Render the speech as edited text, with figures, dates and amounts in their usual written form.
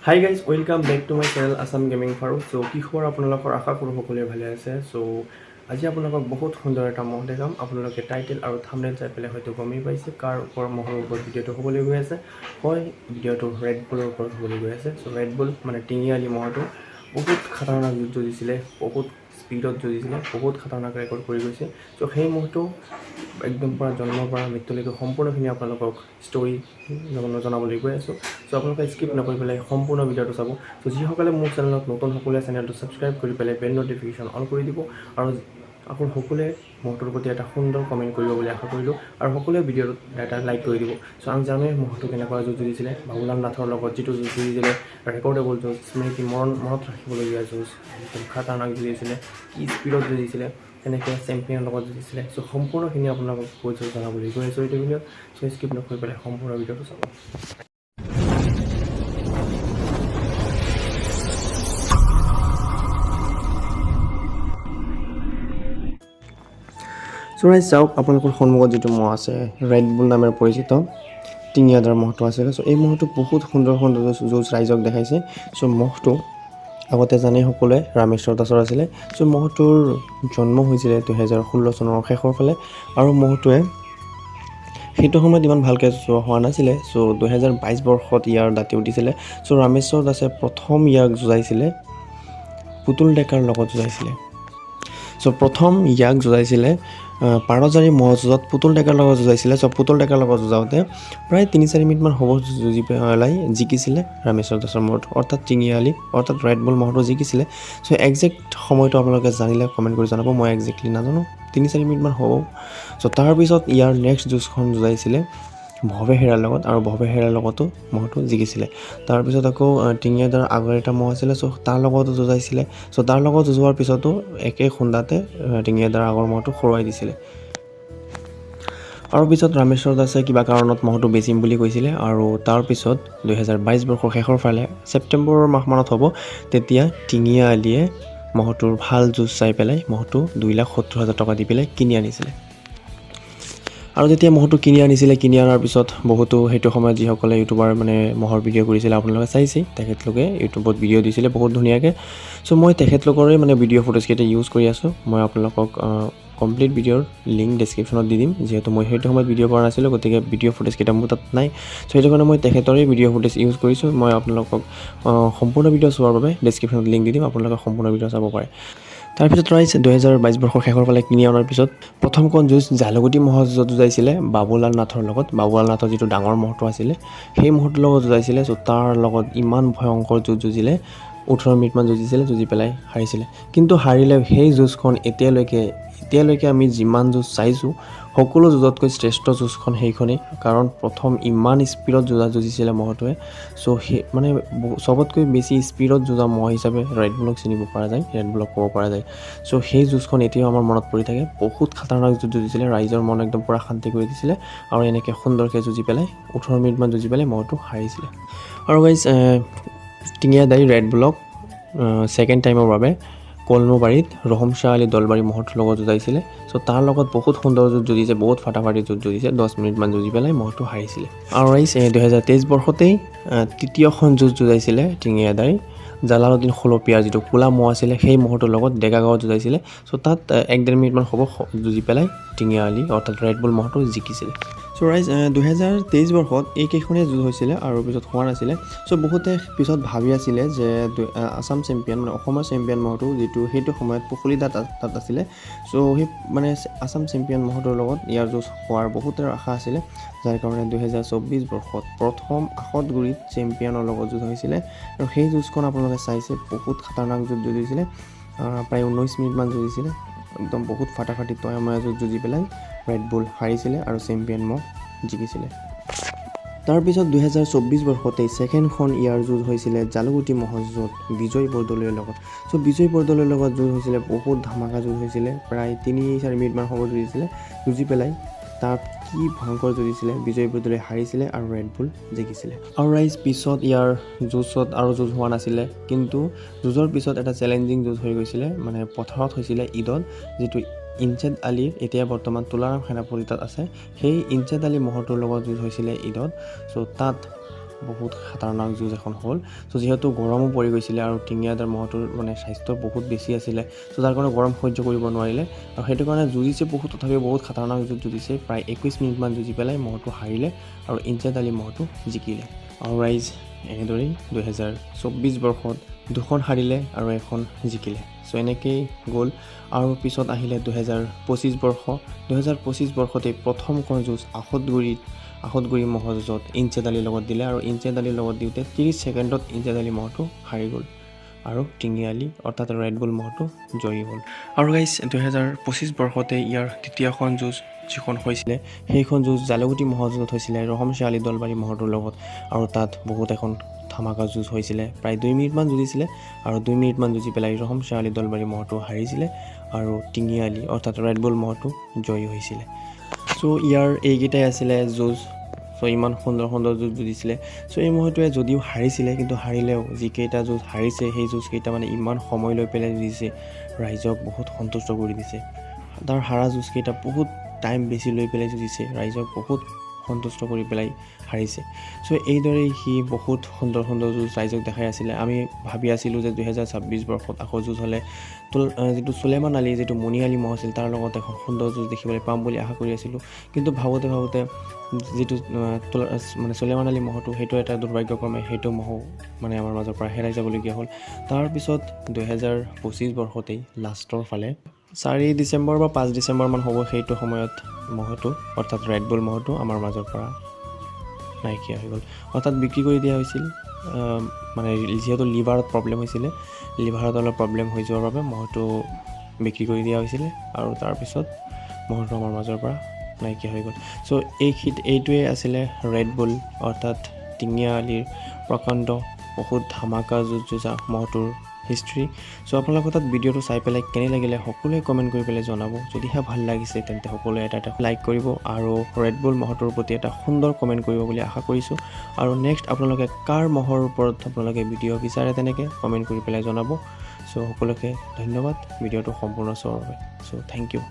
High guys welcome back to my channel Assam gaming Faruk. চ' কি খবৰ আপোনালোকৰ, আশা কৰোঁ সকলোৱে ভালে আছে। চ' আজি আপোনালোকক বহুত সুন্দৰ এটা মহ দেখাম। আপোনালোকে টাইটেল আৰু থাম্বনেইল চাই পেলাই হয়তো গমেই পাইছে কাৰ ওপৰত মহৰ ওপৰত ভিডিঅ'টো হ'বলৈ গৈ আছে। হয়, ভিডিঅ'টো ৰেড বুলৰ ওপৰত হ'বলৈ গৈ আছে। চ' ৰেড বুল মানে টিঙিয়ালি মহটো বহুত খাতাৰনাক যুঁজিছিলে, বহুত স্পীডত যুঁজিছিলে, বহুত খাতাৰনাক ৰেকৰ্ড কৰি গৈছে। চ' সেই মহটো একদম পৰা জন্মৰ পৰা মৃত্যুলৈকে সম্পূৰ্ণখিনি আপোনালোকক ষ্টৰি জনাবলৈ গৈ আছোঁ। চ' আপোনালোকে স্কিপ নকৰি পেলাই সম্পূৰ্ণ ভিডিঅ'টো চাব। চ' যিসকলে মোৰ চেনেলত নতুন, সকলোৱে চেনেলটো ছাবস্ক্ৰাইব কৰি পেলাই বেল ন'টিফিকেশ্যন অন কৰি দিব আৰু আকৌ সকলোৱে মহটোৰ প্ৰতি এটা সুন্দৰ কমেণ্ট কৰিব বুলি আশা কৰিলোঁ আৰু সকলোৱে ভিডিঅ'টোত এটা লাইক কৰি দিব। চ' আমি জানোৱে মহটো কেনেকুৱা যুঁজ যুঁজিছিলে, বাবুলাল নাথৰ লগত যিটো যুঁজ যুঁজিছিলে, ৰেকৰ্ডেবল যুঁজ, স্মৃতি মনত ৰাখিবলগীয়া যুঁজ, খাতাৰনাক যুঁজিছিলে, কি স্পীডত যুঁজিছিলে, তেনেকৈ চেম্পিয়নৰ লগত যুঁজিছিলে। চ' সম্পূৰ্ণখিনি আপোনালোকক কৈ জনাবলৈ গৈ আছোঁ এইটো ভিডিঅ'ত। চ' স্কিপ নকৰি পেলাই সম্পূৰ্ণ ভিডিঅ'টো চাব। চ' ৰাইজ চাওক, আপোনালোকৰ সন্মুখত যিটো মহ আছে, ৰেড বুল নামেৰে পৰিচিত টিঙিয়াদাৰ মহটো আছিলে। চ' এই মহটো বহুত সুন্দৰ সুন্দৰ যুঁজ ৰাইজক দেখাইছে। চ' মহটো আগতে জানেই সকলোৱে ৰামেশ্বৰ দাসৰ আছিলে। চ' মহটোৰ জন্ম হৈছিলে 2016 চনৰ শেষৰ ফালে আৰু মহটোৱে সেইটো সময়ত ইমান ভালকৈ হোৱা নাছিলে। চ' 2022 বৰ্ষত ইয়াৰ দাঁতি উঠিছিলে। চ' ৰামেশ্বৰ দাসে প্ৰথম ইয়াক যুঁজাইছিলে পুতুল ডেকাৰ লগত যুঁজাইছিলে। চ' প্ৰথম ইয়াক যুঁজাইছিলে পাৰজাৰী মহ যুঁজত পুতুল ডেকাৰ লগত যুঁজাইছিলে। চ' পুতুল ডেকাৰ লগত যুঁজাওঁতে প্ৰায় 3-4 মিনিটমান হ'ব যুঁজি পেলাই জিকিছিলে ৰামেশ্বৰ দাসৰ মহটো, অৰ্থাৎ টিঙিয়ালি অৰ্থাৎ ৰেড বুল মহটো জিকিছিলে। চ' একজেক্ট সময়টো আপোনালোকে জানিলে কমেণ্ট কৰি জনাব, মই একজেক্টলি নাজানো, 3-4 মিনিটমান হ'ব। চ' তাৰপিছত ইয়াৰ নেক্সট যুঁজখন যুঁজাইছিলে ভৱে হেৰাৰ লগত আৰু ভৱে হেৰাৰ লগতো মহটো জিকিছিলে। তাৰপিছত আকৌ টিঙিয়াদাৰ আগৰ এটা মহ আছিলে, চ' তাৰ লগতো যুঁজাইছিলে। চ' তাৰ লগত যুঁজোৱাৰ পিছতো একে খুন্দাতে টিঙিয়াদাৰ আগৰ মহটো হৰুৱাই দিছিলে। আৰু পিছত ৰামেশ্বৰ দাসে কিবা কাৰণত মহটো বেচিম বুলি কৈছিলে আৰু তাৰপিছত 2022 বৰ্ষৰ শেষৰ ফালে ছেপ্টেম্বৰ মাহমানত হ'ব, তেতিয়া টিঙিয়ালিয়ে মহটোৰ ভাল যুঁজ চাই পেলাই মহটো 2,70,000 টকা দি পেলাই কিনি আনিছিলে। আৰু যেতিয়া মহটো কিনি অনাৰ পিছত বহুতো সেইটো সময়ত যিসকলে ইউটিউবাৰ মানে মহৰ ভিডিঅ' কৰিছিলে আপোনালোকে চাইছেই, তেখেতলোকে ইউটিউবত ভিডিঅ' দিছিলে বহুত ধুনীয়াকৈ। চ' মই তেখেতলোকৰে মানে ভিডিঅ' ফুটেজকেইটা ইউজ কৰি আছোঁ। মই আপোনালোকক কমপ্লিট ভিডিঅ'ৰ লিংক ডেছক্ৰিপশ্যনত দি দিম, যিহেতু মই সেইটো সময়ত ভিডিঅ' কৰা নাছিলোঁ, গতিকে ভিডিঅ' ফুটেজকেইটা মোৰ তাত নাই। চ' সেইটো কাৰণে মই তেখেতৰে ভিডিঅ' ফুটেজ ইউজ কৰিছোঁ। মই আপোনালোকক সম্পূৰ্ণ ভিডিঅ' চোৱাৰ বাবে ডেছক্ৰিপশ্যনত লিংক দি দিম, আপোনালোকে সম্পূৰ্ণ ভিডিঅ' চাব পাৰে। তাৰপিছত ৰাইজ 2022 বৰ্ষৰ শেষৰ ফালে কিনি অনাৰ পিছত প্ৰথমখন যুঁজ জালুগুটি মহৰ যুঁজত যুঁজাইছিলে বাবুলাল নাথৰ লগত। বাবুলাল নাথৰ যিটো ডাঙৰ মহটো আছিলে সেই মহটোৰ লগত যুঁজাইছিলে। চ' তাৰ লগত ইমান ভয়ংকৰ যুঁজ যুঁজিলে, 18 মিনিটমান যুঁজিছিলে, যুঁজি পেলাই হাৰিছিলে। কিন্তু হাৰিলে সেই যুঁজখন এতিয়ালৈকে আমি যিমান যুঁজ চাইছোঁ সকলো যুঁজতকৈ শ্ৰেষ্ঠ যুঁজখন সেইখনেই, কাৰণ প্ৰথম ইমান স্পীডত যুঁজিছিলে মহটোৱে। চ' সেই মানে চবতকৈ বেছি স্পীডত যুঁজা মহ হিচাপে ৰেড বুলক চিনিব পৰা যায়, ৰেড বুলক ক'ব পৰা যায়। চ' সেই যুঁজখন এতিয়াও আমাৰ মনত পৰি থাকে। বহুত খাতাৰনাক যুঁজ যুঁজিছিলে, ৰাইজৰ মন একদম পূৰা শান্তি কৰি দিছিলে আৰু এনেকৈ সুন্দৰকৈ যুঁজি পেলাই 18 মিনিটমান যুঁজি পেলাই মহটো হাৰিছিলে। আৰু গাইজ টিঙিয়াদাই ৰেড বুলক ছেকেণ্ড টাইমৰ বাবে কলমুবাৰীত ৰহম শ্বাহ আলী দলবাৰী মহটোৰ লগত যুঁজাইছিলে। চ' তাৰ লগত বহুত সুন্দৰ যুঁজ যুঁজিছে, বহুত ফাটাফাটি যুঁজ যুঁজিছে, 10 মিনিটমান যুঁজি পেলাই মহটো হাৰিছিলে। আৰু ৰাইজ 2023 বৰ্ষতেই তৃতীয়খন যুঁজ যুঁজাইছিলে টিঙিয়াদাই জালালুদ্দিন খলপীয়াৰ যিটো ক'লা মহ আছিলে সেই মহটোৰ লগত ডেকাগাঁৱত যুঁজাইছিলে। চ' তাত 1-1.5 মিনিটমান হ'ব যুঁজি পেলাই টিঙিয়ালি অৰ্থাৎ ৰেড বুল মহটো জিকিছিলে। চ' ৰাইজ 2023 বৰ্ষত এইকেইখনেই যুঁজ হৈছিলে আৰু পিছত হোৱা নাছিলে। চ' বহুতে পিছত ভাবি আছিলে যে আছাম চেম্পিয়ন মানে অসমৰ চেম্পিয়ন মহটো যিটো সেইটো সময়ত পুখুৰীদাত তাত আছিলে। চ' সেই মানে আছাম চেম্পিয়ন মহটোৰ লগত ইয়াৰ যুঁজ হোৱাৰ বহুতৰ আশা আছিলে, যাৰ কাৰণে 2024 বৰ্ষত প্ৰথম আশতগুৰিত চেম্পিয়নৰ লগত যুঁজ হৈছিলে। আৰু সেই যুঁজখন আপোনালোকে চাইছে, বহুত খাতাৰনাক যুঁজ যুঁজিছিলে, প্ৰায় 19 মিনিটমান যুঁজিছিলে, একদম বহুত ফাটাফাটি তয়াময়া যুঁজ যুঁজি পেলাই ৰেড বুল হাৰিছিলে আৰু চেম্পিয়ন মহ জিকিছিলে। তাৰপিছত 2024 বৰ্ষতেই ছেকেণ্ডখন ইয়াৰ যুঁজ হৈছিলে জালুগুটি মহৰ যুঁজত বিজয় বৰদলৈৰ লগত। চ' বিজয় বৰদলৈৰ লগত যুঁজ হৈছিলে, বহুত ধামাকা যুঁজ হৈছিলে, প্ৰায় 3-4 মিনিটমান সময় যুঁজি পেলাই তাত কি ভয়ংকৰ যুঁজিছিলে, বিজয় বৰদলৈ হাৰিছিলে আৰু ৰেড বুল জিকিছিলে। আৰু ৰাইজ পিছত ইয়াৰ যুঁজত আৰু যুঁজ হোৱা নাছিলে, কিন্তু যুঁজৰ পিছত এটা চেলেঞ্জিং যুঁজ হৈ গৈছিলে, মানে পথাৰত হৈছিলে ঈদত, যিটো ইনছেদ আলীৰ এতিয়া বৰ্তমান তুলাৰাম সেনাপতি তাত আছে, সেই ইনছেদ আলী মহটোৰ লগত যুঁজ হৈছিলে ঈদত। চ' তাত বহুত খাতাৰনাক যুঁজ এখন হ'ল। চ' যিহেতু গৰমো পৰি গৈছিলে আৰু টিঙিয়াদাৰ মহটোৰ মানে স্বাস্থ্য বহুত বেছি আছিলে, চ' যাৰ কাৰণে গৰম সহ্য কৰিব নোৱাৰিলে আৰু সেইটো কাৰণে যুঁজিছে বহুত, তথাপিও বহুত খাতাৰনাক যুঁজ যুঁজিছে। প্ৰায় 21 মিনিটমান যুঁজি পেলাই মহটো হাৰিলে আৰু ইনচাৰ্ড আলী মহটো জিকিলে। আৰু ৰাইজ এনেদৰেই 2024 বৰ্ষত 2খন হাৰিলে আৰু 1খন জিকিলে। চ' এনেকেই গ'ল। আৰু পিছত আহিলে 2025 বৰ্ষ। 2025 বৰ্ষতে প্ৰথমখন যুঁজ আহতগুৰি মহৰ যুঁজত ইনচাৰ্ড আলীৰ লগত দিলে আৰু ইনচাৰ্ড আলীৰ লগত দিওঁতে 30 ছেকেণ্ডত ইনচাৰ্ড আলী মহটো হাৰি গ'ল আৰু টিঙিয়া আলী অৰ্থাৎ ৰেড বুল মহটো জয়ী হ'ল। আৰু গাইজ 2025 বৰ্ষতে ইয়াৰ তৃতীয়খন যুঁজ যিখন হৈছিলে, সেইখন যুঁজ জালুগুটি মহৰ যুঁজত হৈছিলে ৰহমশাহ আলী দলবাৰী মহটোৰ লগত। আৰু তাত বহুত এখন ধামাকা যুঁজ হৈছিলে, প্ৰায় 2 মিনিটমান যুঁজিছিলে আৰু 2 মিনিটমান যুঁজি পেলাই ৰহমশাহ আলী দলবাৰী মহটো হাৰিছিলে আৰু টিঙিয়া আলী অৰ্থাৎ ৰেড বুল মহটো জয়ী হৈছিলে। চ' ইয়াৰ এইকেইটাই আছিলে যুঁজ। চ' ইমান সুন্দৰ সুন্দৰ যুঁজ যুঁজিছিলে। চ' এই মহটোৱে যদিও হাৰিছিলে, কিন্তু হাৰিলেও যিকেইটা যুঁজ হাৰিছে সেই যুঁজকেইটা মানে ইমান সময় লৈ পেলাই যুঁজিছে, ৰাইজক বহুত সন্তুষ্ট কৰি দিছে। তাৰ হাৰা যুঁজকেইটা বহুত টাইম বেছি লৈ পেলাই যুঁজিছে, ৰাইজক বহুত সন্তুষ্ট কৰি পেলাই হাৰিছে। চ' এইদৰেই সি বহুত সুন্দৰ সুন্দৰ যুঁজ ৰাইজক দেখাই আছিলে। আমি ভাবি আছিলোঁ যে 2026 বৰ্ষত আকৌ যুঁজ হ'লে যিটো চুলেমান আলী, যিটো মণি আলী মহ আছিল, তাৰ লগত এখন সুন্দৰ যুঁজ দেখিবলৈ পাম বুলি আশা কৰি আছিলোঁ। কিন্তু ভাবোঁতে যিটো মানে চুলেমান আলী মহটো, সেইটো এটা দুৰ্ভাগ্যক্ৰমে সেইটো মহো মানে আমাৰ মাজৰ পৰা হেৰাই যাবলগীয়া হ'ল। তাৰপিছত 2025 বৰ্ষতেই লাষ্টৰ ফালে 4 ডিচেম্বৰ বা 5 ডিচেম্বৰমান হ'ব, সেইটো সময়ত মহটো অৰ্থাৎ ৰেড বুল মহটো আমাৰ মাজৰ পৰা নাইকিয়া হৈ গ'ল, অৰ্থাৎ বিক্ৰী কৰি দিয়া হৈছিল। মানে যিহেতু লিভাৰত প্ৰব্লেম হৈছিলে, লিভাৰত অলপ প্ৰব্লেম হৈ যোৱাৰ বাবে মহটো বিক্ৰী কৰি দিয়া হৈছিলে আৰু তাৰপিছত মহটো আমাৰ মাজৰ পৰা নাইকিয়া হৈ গ'ল। চ' এইটোৱে আছিলে ৰেড বুল অৰ্থাৎ টিঙিয়া আলীৰ প্ৰকাণ্ড বহুত ধামাকা যুঁজ যুঁজা মহটোৰ হিষ্ট্ৰী। চ' আপোনালোকৰ তাত ভিডিঅ'টো চাই পেলাই কেনে লাগিলে সকলোৱে কমেণ্ট কৰি পেলাই জনাব। যদিহে ভাল লাগিছে তেন্তে সকলোৱে এটা লাইক কৰিব আৰু ৰেড বুল মহটোৰ প্ৰতি এটা সুন্দৰ কমেণ্ট কৰিব বুলি আশা কৰিছোঁ। আৰু নেক্সট আপোনালোকে কাৰ মহৰ ওপৰত আপোনালোকে ভিডিঅ' বিচাৰে তেনেকৈ কমেণ্ট কৰি পেলাই জনাব। চ' সকলোকে ধন্যবাদ ভিডিঅ'টো সম্পূৰ্ণ চোৱাৰ বাবে। চ' থেংক ইউ।